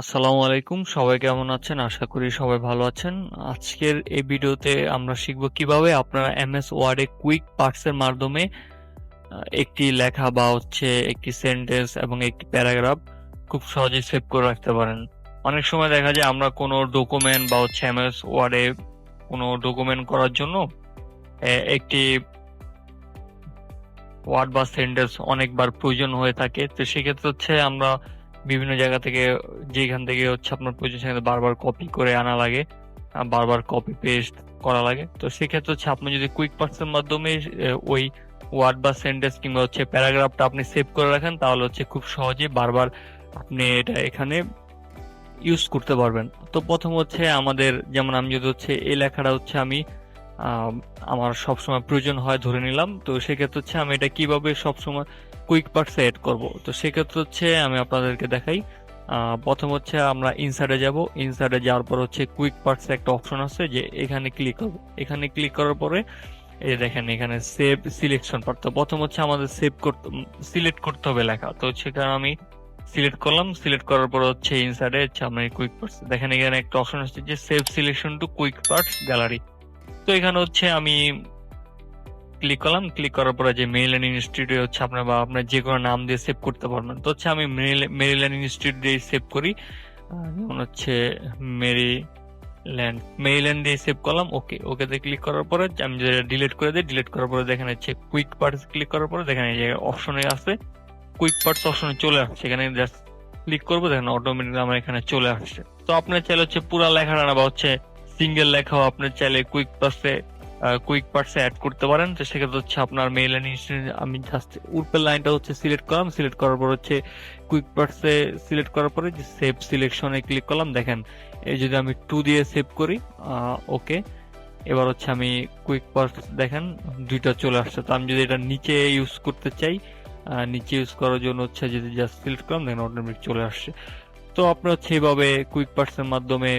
আসসালামু আলাইকুম, সবাই কেমন আছেন? আশা করি সবাই ভালো আছেন। আজকের এই ভিডিওতে আমরা শিখব কিভাবে আপনারা এমএস ওয়ার্ডে কুইক পার্টস এর মাধ্যমে একটি লেখা বা একটি সেন্টেন্স এবং একটি প্যারাগ্রাফ খুব সহজেই সেভ করে রাখতে পারেন। অনেক সময় দেখা যায় আমরা কোনো ডকুমেন্ট বা এমএস ওয়ার্ডে কোনো ডকুমেন্ট করার জন্য একটি ওয়ার্ড বা সেন্টেন্স অনেকবার প্রয়োজন হয়ে থাকে। তো সেক্ষেত্রে আমরা বিভিন্ন জায়গা থেকে যেখান থেকে আপনার প্রয়োজন সেখানে বারবার কপি করে আনা লাগে, বারবার কপি পেস্ট করা লাগে। তো সেক্ষেত্রে আপনি যদি কুইক পার্টস এর মাধ্যমে ওই ওয়ার্ড বা সেন্টেন্স কিংবা প্যারাগ্রাফটা আপনি সেভ করে রাখেন, তাহলে খুব সহজে বারবার আপনি এটা এখানে ইউজ করতে পারবেন। তো প্রথম আমাদের, যেমন আমি যদি এই লেখাটা আমি আহ, আমার সবসময় প্রয়োজন হয় ধরে নিলাম, তো সেক্ষেত্রে আমি এটা কিভাবে সবসময় কুইক পার্টসে এড করব। তো সেক্ষেত্রে আমি আপনাদেরকে দেখাই। প্রথম আমরা ইনসার্টে যাব। ইনসার্টে যাওয়ার পর কুইক পার্টস একটা অপশন আছে, যে এখানে ক্লিক করব। এখানে ক্লিক করার পরে এই যে দেখেন এখানে সেভ সিলেকশন পার্ট। তো প্রথম আমাদের সেভ করতে সিলেক্ট করতে হবে লেখা। তো সেখানে আমি সিলেক্ট করলাম। সিলেক্ট করার পর ইনসার্টে আমরা কুইক পার্টস, দেখেন এখানে একটা অপশন আছে যে save selection to quick parts gallery. তো এখানে আমি ক্লিক করলাম। ক্লিক করার পরে যে মেরিল্যান্ড ইনস্টিটিউট আপনার বা আপনার যে কোনো নাম দিয়ে সেভ করতে পারবেন। তো আমি মেরিল্যান্ড ইনস্টিটিউট দিয়ে সেভ করি। যেমন মেরিল্যান্ড মেরিল্যান্ড দিয়ে সেভ করলাম। ওকে, ওকেতে ক্লিক করার পরে আমি যেটা ডিলিট করে দিই। ডিলিট করার পরে দেখেন কুইক পার্টস ক্লিক করার পরে দেখেন এই যে অপশনে আছে কুইক পার্টস, অপশনে চলে আসছে। এখানে জাস্ট ক্লিক করবো, দেখেন অটোমেটিক আমার এখানে চলে আসছে। তো আপনার চাইলে পুরা লেখাটা না বা সিঙ্গেল লেখাও আপনার চাইলে কুইক পার্টসে অ্যাড করতে পারেন। তো সেক্ষেত্রে আপনার মেইল আমি জাস্ট উপরের লাইনটা সিলেক্ট করলাম। সিলেক্ট করার পর কুইক পার্টসে সিলেক্ট করার পরে যে সেভ সিলেকশনে ক্লিক করলাম। দেখেন এই যদি আমি 2 দিয়ে সেভ করি, ওকে, এবার আমি কুইক পার্টস দেখেন দুইটা চলে আসছে। তো আমি যদি এটা নিচে ইউজ করতে চাই, নিচে ইউজ করার জন্য যদি জাস্ট সিলেক্ট করলাম, দেখেন অটোমেটিক চলে আসছে। তো আপনি এইভাবে কুইক পার্টস এর মাধ্যমে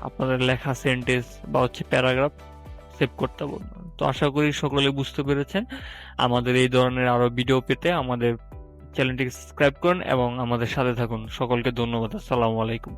আপনাদের লেখা সেন্টেন্স বা প্যারাগ্রাফ সেভ করতে পারবেন। তো আশা করি সকলে বুঝতে পেরেছেন। আমাদের এই ধরনের আরো ভিডিও পেতে আমাদের চ্যানেলটিকে সাবস্ক্রাইব করুন এবং আমাদের সাথে থাকুন। সকলকে ধন্যবাদ। আসসালামু আলাইকুম।